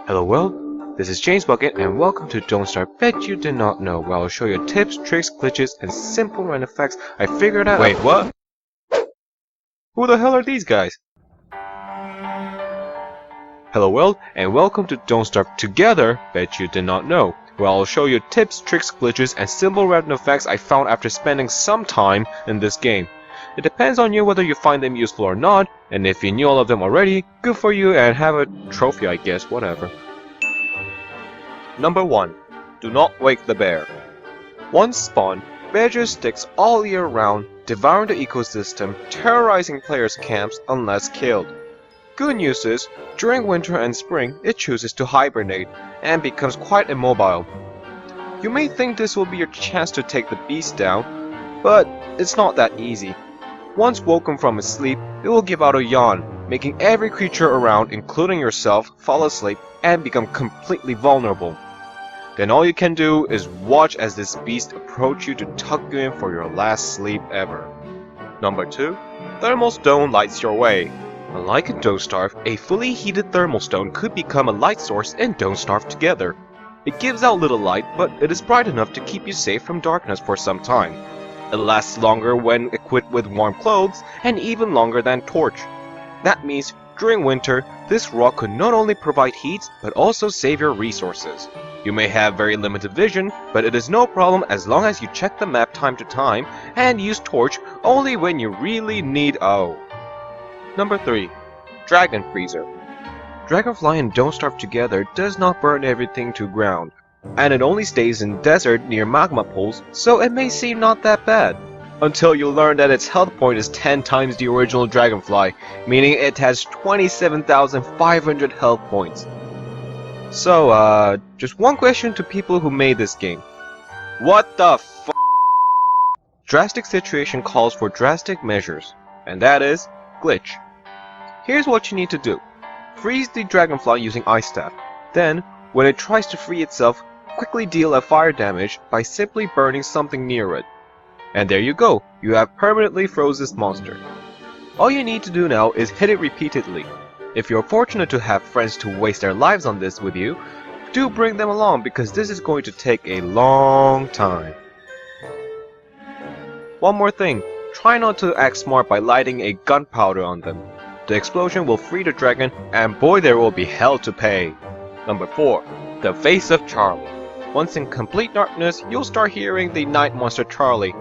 Hello world, this is James Bucket and welcome to Don't Start Bet You Did Not Know, where I'll show you tips, tricks, glitches, and simple random facts I figured out. Wait, what? Who the hell are these guys? Hello world, and welcome to Don't Start Together Bet You Did Not Know, where I'll show you tips, tricks, glitches, and simple random facts I found after spending some time in this game. It depends on you whether you find them useful or not, and if you knew all of them already, good for you and have a trophy, I guess, whatever. Number 1. Do not wake the bear. Once spawned, bear just sticks all year round, devouring the ecosystem, terrorizing players' camps unless killed. Good news is, during winter and spring, it chooses to hibernate, and becomes quite immobile. You may think this will be your chance to take the beast down, but it's not that easy. Once woken from its sleep, it will give out a yawn, making every creature around, including yourself, fall asleep and become completely vulnerable. Then all you can do is watch as this beast approach you to tuck you in for your last sleep ever. Number 2. Thermal stone lights your way. Unlike in Don't Starve, a fully heated thermal stone could become a light source in Don't Starve Together. It gives out little light, but it is bright enough to keep you safe from darkness for some time. It lasts longer when equipped with warm clothes, and even longer than torch. That means, during winter, this rock could not only provide heat, but also save your resources. You may have very limited vision, but it is no problem as long as you check the map time to time, and use torch only when you really need Number 3. Dragon Freezer. Dragonfly and Don't Starve Together does not burn everything to ground, and it only stays in desert near magma pools, so it may seem not that bad. Until you learn that its health point is 10 times the original Dragonfly, meaning it has 27,500 health points. So, just one question to people who made this game. What the f***? Drastic situation calls for drastic measures, and that is glitch. Here's what you need to do. Freeze the Dragonfly using Ice Staff. Then, when it tries to free itself, quickly deal a fire damage by simply burning something near it. And there you go, you have permanently froze this monster. All you need to do now is hit it repeatedly. If you're fortunate to have friends to waste their lives on this with you, do bring them along because this is going to take a long time. One more thing, try not to act smart by lighting a gunpowder on them. The explosion will free the dragon, and boy there will be hell to pay. Number 4. The Face of Charlie. Once in complete darkness, you'll start hearing the night monster Charlie.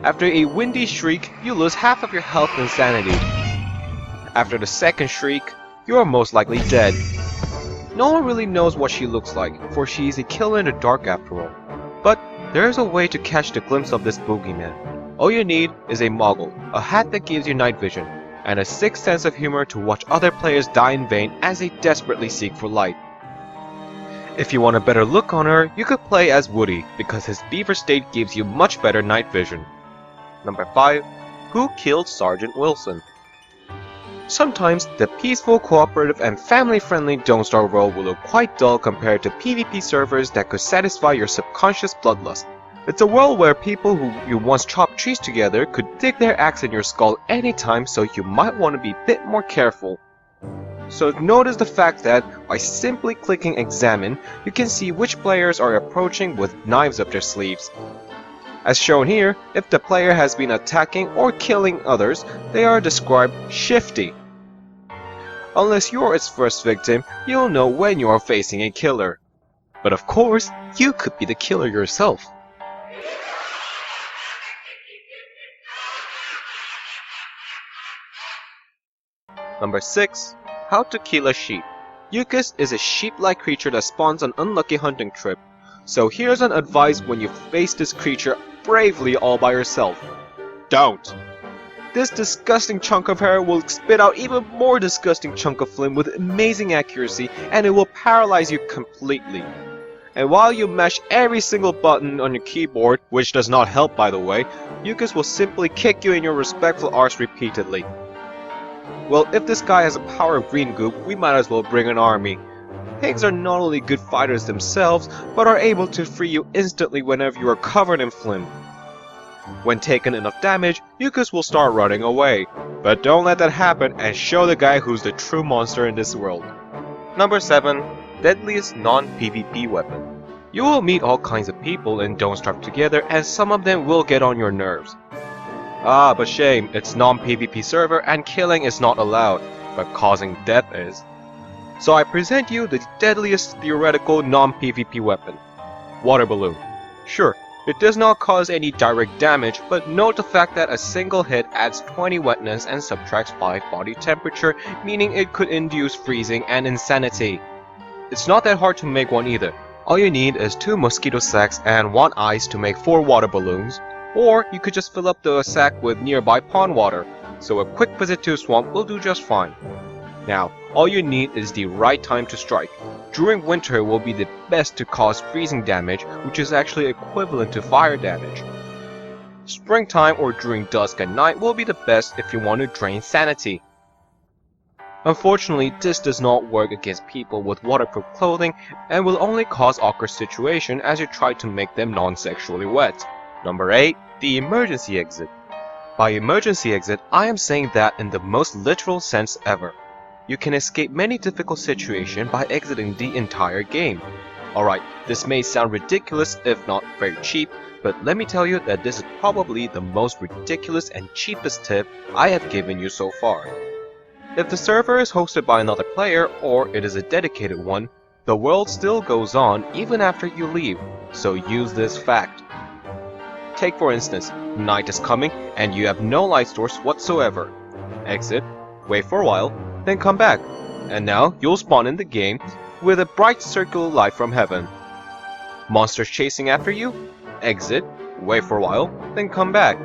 After a windy shriek, you lose half of your health and sanity. After the second shriek, you are most likely dead. No one really knows what she looks like, for she is a killer in the dark after all. But there is a way to catch the glimpse of this boogeyman. All you need is a mogul, a hat that gives you night vision, and a sick sense of humor to watch other players die in vain as they desperately seek for light. If you want a better look on her, you could play as Woody, because his beaver state gives you much better night vision. Number 5. Who Killed Sgt. Wilson? Sometimes, the peaceful, cooperative, and family-friendly Don't Starve world will look quite dull compared to PvP servers that could satisfy your subconscious bloodlust. It's a world where people who you once chopped trees together could dig their axe in your skull anytime, so you might want to be a bit more careful. So notice the fact that, by simply clicking Examine, you can see which players are approaching with knives up their sleeves. As shown here, if the player has been attacking or killing others, they are described shifty. Unless you're its first victim, you'll know when you are facing a killer. But of course, you could be the killer yourself. Number 6. How to kill a sheep. Yukas is a sheep-like creature that spawns on unlucky hunting trip. So here's an advice when you face this creature bravely all by yourself. Don't! This disgusting chunk of hair will spit out even more disgusting chunk of flame with amazing accuracy, and it will paralyze you completely. And while you mash every single button on your keyboard, which does not help by the way, Yukas will simply kick you in your respectful arse repeatedly. Well, if this guy has the power of green goop, we might as well bring an army. Pigs are not only good fighters themselves, but are able to free you instantly whenever you are covered in phlegm. When taken enough damage, Yukas will start running away. But don't let that happen and show the guy who's the true monster in this world. Number 7. Deadliest non-PvP weapon. You will meet all kinds of people in Don't Starve Together and some of them will get on your nerves. Ah, but shame, it's non-PvP server and killing is not allowed, but causing death is. So I present you the deadliest theoretical non-PvP weapon. Water balloon. Sure, it does not cause any direct damage, but note the fact that a single hit adds 20 wetness and subtracts 5 body temperature, meaning it could induce freezing and insanity. It's not that hard to make one either. All you need is 2 mosquito sacks and 1 ice to make 4 water balloons, or you could just fill up the sack with nearby pond water, so a quick visit to a swamp will do just fine. Now, all you need is the right time to strike. During winter will be the best to cause freezing damage, which is actually equivalent to fire damage. Springtime or during dusk at night will be the best if you want to drain sanity. Unfortunately, this does not work against people with waterproof clothing and will only cause awkward situation as you try to make them non-sexually wet. Number 8. The emergency exit. By emergency exit, I am saying that in the most literal sense ever. You can escape many difficult situations by exiting the entire game. Alright, this may sound ridiculous if not very cheap, but let me tell you that this is probably the most ridiculous and cheapest tip I have given you so far. If the server is hosted by another player or it is a dedicated one, the world still goes on even after you leave, so use this fact. Take for instance, night is coming and you have no light source whatsoever. Exit, wait for a while, then come back, and now you'll spawn in the game with a bright circle of light from heaven. Monsters chasing after you? Exit, wait for a while, then come back.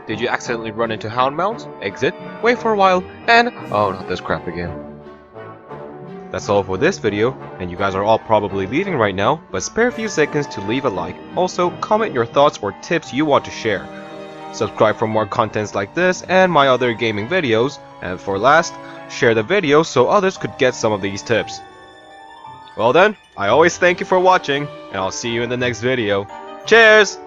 Did you accidentally run into hound mounts? Exit, wait for a while, and oh, not this crap again. That's all for this video, and you guys are all probably leaving right now, but spare a few seconds to leave a like. Also, comment your thoughts or tips you want to share. Subscribe for more contents like this and my other gaming videos, and for last, share the video so others could get some of these tips. Well then, I always thank you for watching, and I'll see you in the next video. Cheers!